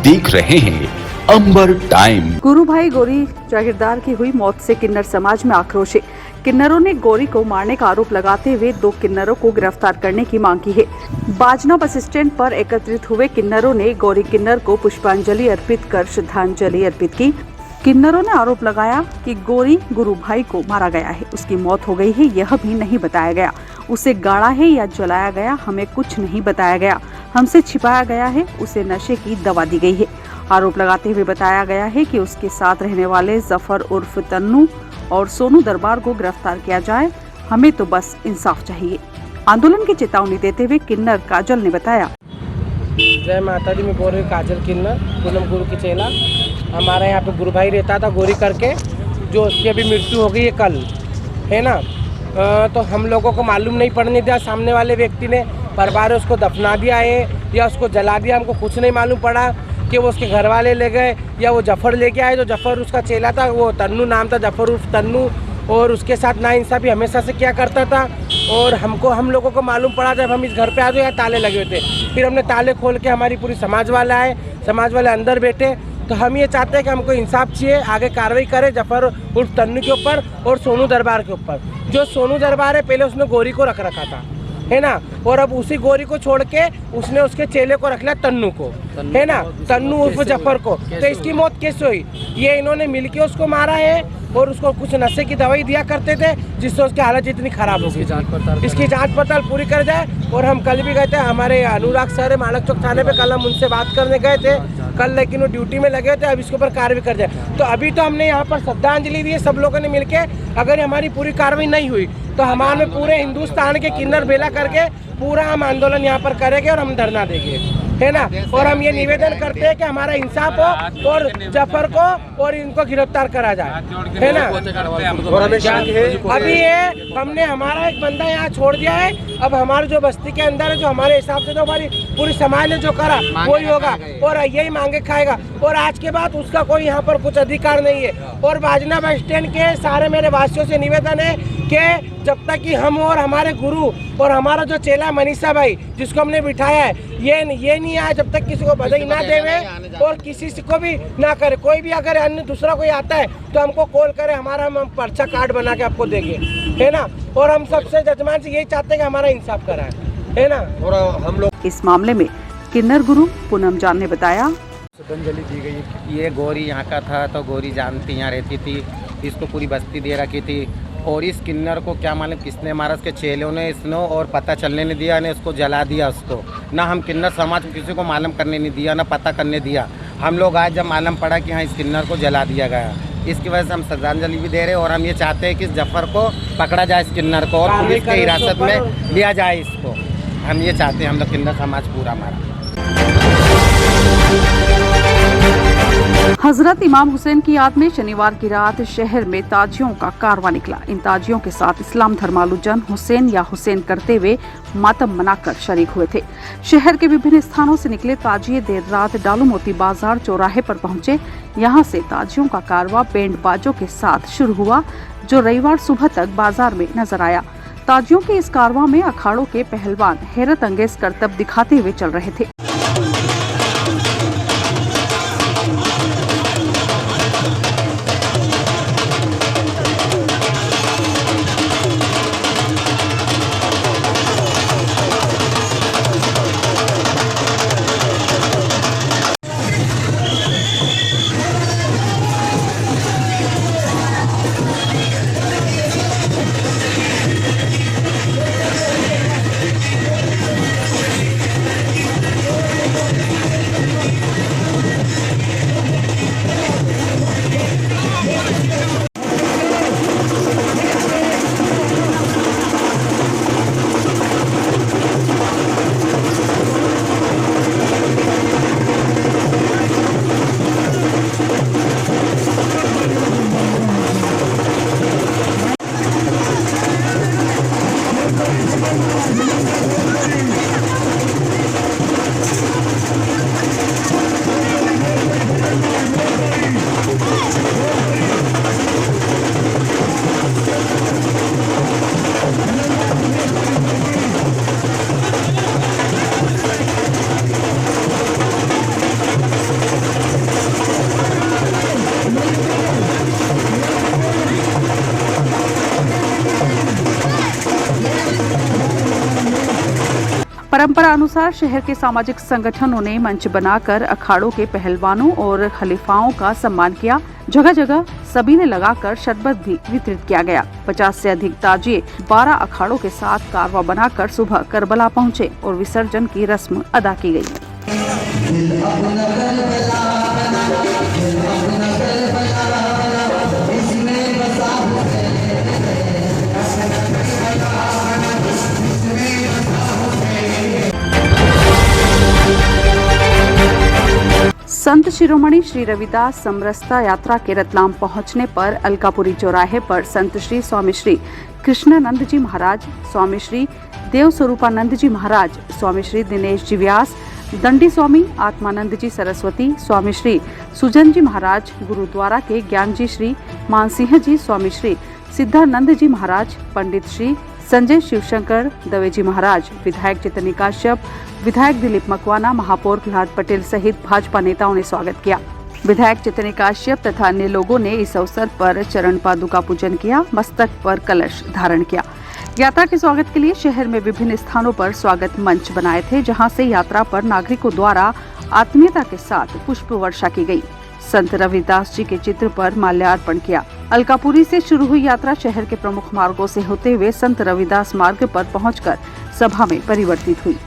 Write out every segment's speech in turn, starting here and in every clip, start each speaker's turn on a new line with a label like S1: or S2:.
S1: देख रहे हैं अंबर टाइम।
S2: गुरु भाई गौरी जागीरदार की हुई मौत से किन्नर समाज में आक्रोश है। किन्नरों ने गौरी को मारने का आरोप लगाते हुए 2 किन्नरों को गिरफ्तार करने की मांग की है। बाजना बस स्टैंड पर एकत्रित हुए किन्नरों ने गौरी किन्नर को पुष्पांजलि अर्पित कर श्रद्धांजलि अर्पित की। किन्नरों ने आरोप लगाया कि गौरी गुरु भाई को मारा गया है, उसकी मौत हो गई है यह भी नहीं बताया गया। उसे गाड़ा है या जलाया गया हमें कुछ नहीं बताया गया, हमसे छिपाया गया है, उसे नशे की दवा दी गई है। आरोप लगाते हुए बताया गया है कि उसके साथ रहने वाले जफर उर्फ तन्नू और सोनू दरबार को गिरफ्तार किया जाए, हमें तो बस इंसाफ चाहिए। आंदोलन की चेतावनी देते हुए किन्नर काजल ने बताया।
S3: जय माता दी, मैं बोल रही हूँ काजल किन्नर, पूनम गुरु की चेला। हमारे यहाँ पे गुरु भाई रहता था गौरी करके, जो उसकी अभी मृत्यु हो गई है कल, है ना। तो हम लोगों को मालूम नहीं पड़ने दिया, सामने वाले व्यक्ति ने परिवार उसको दफना दिया है या उसको जला दिया, हमको कुछ नहीं मालूम पड़ा कि वो उसके घर वाले ले गए या वो जफर लेके आए। जो जफर उसका चेला था, वो तन्नू नाम था, जफर उर्फ तन्नू, और उसके साथ नाइंसाफ़ी हमेशा से क्या करता था। और हम लोगों को मालूम पड़ा जब हम इस घर पे आए तो यहाँ ताले लगे हुए थे। फिर हमने ताले खोल के, हमारी पूरी समाज वाले आए, समाज वाले अंदर बैठे। तो हम ये चाहते हैं कि हमको इंसाफ चाहिए, आगे कार्रवाई करे जफर उर्फ तन्नू के ऊपर और सोनू दरबार के ऊपर। जो सोनू दरबार है, पहले उसने गौरी को रख रखा था, है ना, और अब उसी गौरी को छोड़ के उसने उसके चेले को रख लिया, तन्नू को, है ना, तन्नू उर्फ जफर को। तो इसकी मौत कैसे हुई? ये इन्होंने मिलके उसको मारा है और उसको कुछ नशे की दवाई दिया करते थे, जिससे उसकी हालत इतनी खराब हो गई। इसकी जांच पड़ताल पूरी कर जाए। और हम कल भी गए थे, हमारे अनुराग सर मालक चौक थाने पे, कल हम उनसे बात करने गए थे कल, लेकिन वो ड्यूटी में लगे थे। अब इसके ऊपर कार्रवाई कर जाए। तो अभी तो हमने यहाँ पर श्रद्धांजलि दी है सब लोगों ने मिलके। अगर हमारी पूरी कार्रवाई नहीं हुई तो हमारे पूरे हिंदुस्तान के किन्नर बेला करके पूरा हम आंदोलन यहाँ पर करेंगे और हम धरना देंगे, है ना। और हम ये निवेदन करते हैं कि हमारा इंसाफ हो और जफर को और इनको गिरफ्तार करा जाए, है ना। अभी ये हमने हमारा एक बंदा यहाँ छोड़ दिया है। अब हमारे जो बस्ती के अंदर है, जो हमारे हिसाब से जो हमारी पूरी समाज ने जो करा वही होगा और यही मांगे खाएगा। और आज के बाद उसका कोई यहाँ पर कुछ अधिकार नहीं है। और बाजना बस स्टैंड के सारे मेरे वासियों से निवेदन है कि जब तक कि हम और हमारे गुरु और हमारा जो चेला मनीषा भाई, जिसको हमने बिठाया है, ये नहीं आए, जब तक किसी को बधाई ना देवे और किसी से को भी ना करे। कोई भी अगर अन्य दूसरा कोई आता है तो हमको कॉल करे, हमारा हम पर्चा कार्ड बना के आपको देंगे, है ना। और हम सबसे जजमान से यही चाहते हैं कि हमारा इंसाफ कराए, है ना। और हम लोग
S2: इस मामले में किन्नर गुरु पूनम जान ने बताया,
S3: श्रद्धांजलि दी गई।
S4: ये गौरी यहाँ का था तो गौरी जानती यहाँ रहती थी, इसको पूरी बस्ती दे रखी थी। और इस किन्नर को क्या मालूम किसने मारा, उसके चेलों ने इसने, और पता चलने नहीं दिया, ने उसको जला दिया उसको। ना हम किन्नर समाज को किसी को मालूम करने नहीं दिया, ना पता करने दिया। हम लोग आज जब मालूम पड़ा कि हाँ इस किन्नर को जला दिया गया, इसकी वजह से हम श्रद्धांजलि भी दे रहे हैं। और हम ये चाहते हैं कि इस जफर को पकड़ा जाए, इस किन्नर को, और पुलिस की हिरासत में लिया जाए इसको। हम ये चाहते हैं, हम लोग किन्नर समाज पूरा हमारा।
S2: हजरत इमाम हुसैन की याद में शनिवार की रात शहर में ताजियों का कारवा निकला। इन ताजियों के साथ इस्लाम धर्मालुजन हुसैन या हुसैन करते हुए मातम मनाकर शरीक हुए थे। शहर के विभिन्न स्थानों से निकले ताजिए देर रात डालू मोती बाजार चौराहे पर पहुंचे। यहां से ताजियों का कारवा बैंड बाजों के साथ शुरू हुआ, जो रविवार सुबह तक बाजार में नजर आया। ताजियों के इस कारवा में अखाड़ों के पहलवान हैरत अंगेज करतब दिखाते हुए चल रहे थे। परंपरा अनुसार शहर के सामाजिक संगठनों ने मंच बनाकर अखाड़ों के पहलवानों और खलीफाओं का सम्मान किया। जगह जगह सभी ने लगाकर शरबत भी वितरित किया गया। 50 से अधिक ताजिए 12 अखाड़ों के साथ कारवां बनाकर सुबह करबला पहुंचे और विसर्जन की रस्म अदा की गई। संत शिरोमणि श्री रविदास समरसता यात्रा के रतलाम पहुंचने पर अलकापुरी चौराहे पर संत श्री स्वामी श्री कृष्णानंद जी महाराज, स्वामी श्री देव स्वरूपानंद जी महाराज, स्वामी श्री दिनेश जी व्यास, दंडी स्वामी आत्मानंद जी सरस्वती, स्वामी श्री सुजन जी महाराज, गुरुद्वारा के ज्ञान जी श्री मानसिंह जी, स्वामी श्री सिद्धानंद जी महाराज, पंडित श्री संजय शिवशंकर दवे जी महाराज, विधायक चैतन्य काश्यप, विधायक दिलीप मकवाना, महापौर प्रहलाद पटेल सहित भाजपा नेताओं ने स्वागत किया। विधायक चैतन्य काश्यप तथा अन्य लोगों ने इस अवसर पर चरण पादुका पूजन किया, मस्तक पर कलश धारण किया। यात्रा के स्वागत के लिए शहर में विभिन्न स्थानों पर स्वागत मंच बनाए थे, जहां से यात्रा पर नागरिकों द्वारा आत्मीयता के साथ पुष्प वर्षा की गई। संत रविदास जी के चित्र पर माल्यार्पण किया। अलकापुरी से शुरू हुई यात्रा शहर के प्रमुख मार्गों से होते हुए संत रविदास मार्ग पर पहुंचकर सभा में परिवर्तित हुई।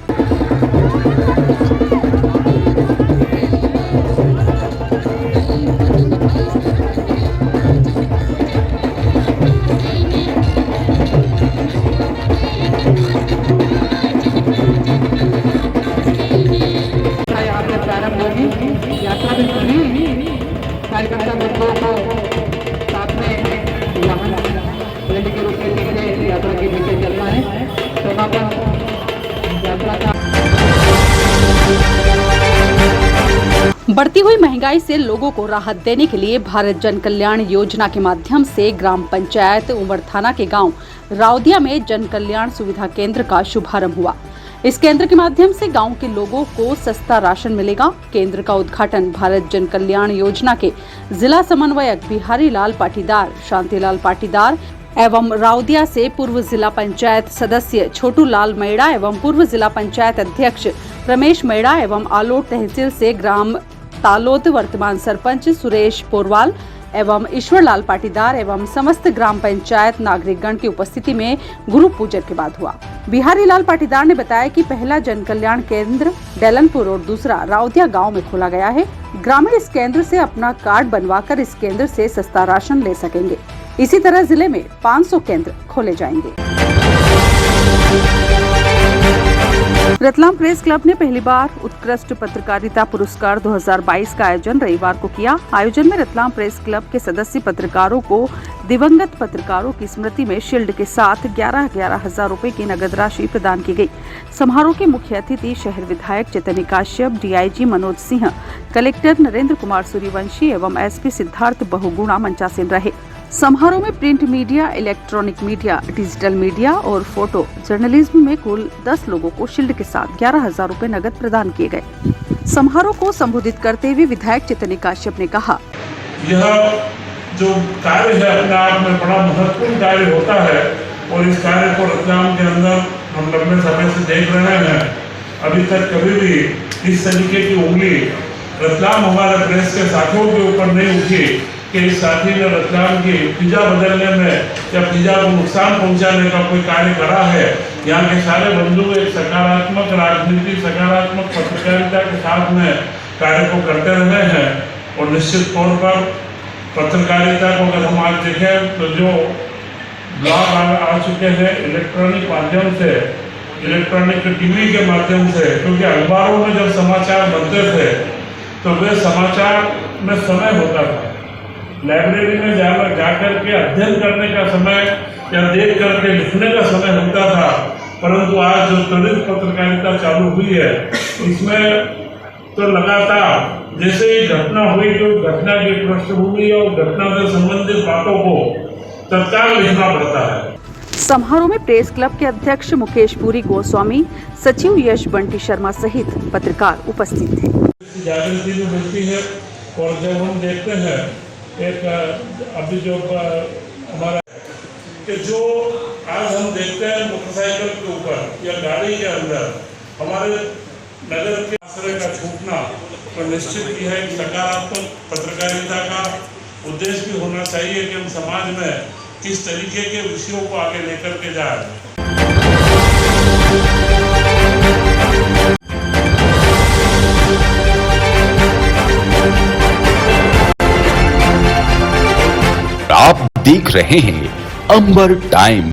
S5: कार्यकर्ता बंधुओं को साथ में यहाँ रैली के रूप में लेकर यात्रा के पीछे चलना है। समापन यात्रा का
S2: बढ़ती हुई महंगाई से लोगों को राहत देने के लिए भारत जन कल्याण योजना के माध्यम से ग्राम पंचायत उमर थाना के गांव राउदिया में जन कल्याण सुविधा केंद्र का शुभारंभ हुआ। इस केंद्र के माध्यम से गांव के लोगों को सस्ता राशन मिलेगा। केंद्र का उद्घाटन भारत जन कल्याण योजना के जिला समन्वयक बिहारी लाल पाटीदार, शांतिलाल पाटीदार एवं राउदिया से पूर्व जिला पंचायत सदस्य छोटू लाल मैड़ा एवं पूर्व जिला पंचायत अध्यक्ष रमेश मैड़ा एवं आलोट तहसील से ग्राम तालोद वर्तमान सरपंच सुरेश पोरवाल एवं ईश्वरलाल पाटीदार एवं समस्त ग्राम पंचायत नागरिकगण की उपस्थिति में गुरु पूजन के बाद हुआ। बिहारी लाल पाटीदार ने बताया कि पहला जन कल्याण केंद्र डेलनपुर और दूसरा राउदिया गांव में खोला गया है। ग्रामीण इस केंद्र से अपना कार्ड बनवाकर इस केंद्र से सस्ता राशन ले सकेंगे। इसी तरह जिले में 500 केंद्र खोले जाएंगे। रतलाम प्रेस क्लब ने पहली बार उत्कृष्ट पत्रकारिता पुरस्कार 2022 का आयोजन रविवार को किया। आयोजन में रतलाम प्रेस क्लब के सदस्य पत्रकारों को दिवंगत पत्रकारों की स्मृति में शील्ड के साथ 11,000 रुपए की नगद राशि प्रदान की गई। समारोह के मुख्य अतिथि शहर विधायक चैतन्य काश्यप, डीआईजी मनोज सिंह, कलेक्टर नरेंद्र कुमार सूर्यवंशी एवं एसपी सिद्धार्थ बहुगुणा मंचासीन रहे। समारोह में print media, electronic media, digital media और फोटो जर्नलिज्म में कुल 10 लोगों को शील्ड के साथ 11,000 रुपए नगद प्रदान किए गए। समारोह को संबोधित करते हुए विधायक चैतन्य काश्यप ने कहा,
S6: यह जो कार्य है अपने आप में बड़ा महत्वपूर्ण कार्य होता है और इस कार्य को रतलाम के अंदर हम लंबे समय से देख रहे हैं। अभी तक कभी भी इस तरीके की उंगली रतलाम हमारे प्रेस के साथियों के ऊपर नहीं उठी कि इस साथी ने रतलाम की फिजा बदलने में या फिजा को नुकसान पहुंचाने का कोई कार्य करा है। यहाँ के सारे बंधु एक सकारात्मक राजनीति, सकारात्मक पत्रकारिता के साथ में कार्य को करते रहे हैं और निश्चित तौर पर पत्रकारिता को अगर हम आज देखें तो जो ब्लॉग आ चुके हैं इलेक्ट्रॉनिक माध्यम से, इलेक्ट्रॉनिक टीवी के माध्यम से, क्योंकि अखबारों में जब समाचार बनते थे तो वे समाचार में समय होता था, लाइब्रेरी में जाकर के अध्ययन करने का समय या देख करके लिखने का समय होता था। परंतु आज जो त्वरित पत्रकारिता चालू हुई है इसमें तो लगातार जैसे ही घटना हुई तो घटना की पृष्ठभूमि और घटना से संबंधित बातों को तत्काल लिखना पड़ता है।
S2: समारोह में प्रेस क्लब के अध्यक्ष मुकेश पुरी गोस्वामी, सचिव यश बंटी शर्मा सहित पत्रकार उपस्थित थे।
S6: जागृति भी मिलती है और जब हम देखते हैं एक अभी जो हमारा कि जो आज हम देखते हैं मोटरसाइकिल के ऊपर या गाड़ी के अंदर हमारे नगर के आश्रय का छूटना तो निश्चित ही है एक सकारात्मक पत्रकारिता का उद्देश्य भी होना चाहिए कि हम समाज में किस तरीके के विषयों को आगे लेकर के जाए।
S1: आप देख रहे हैं अंबर टाइम।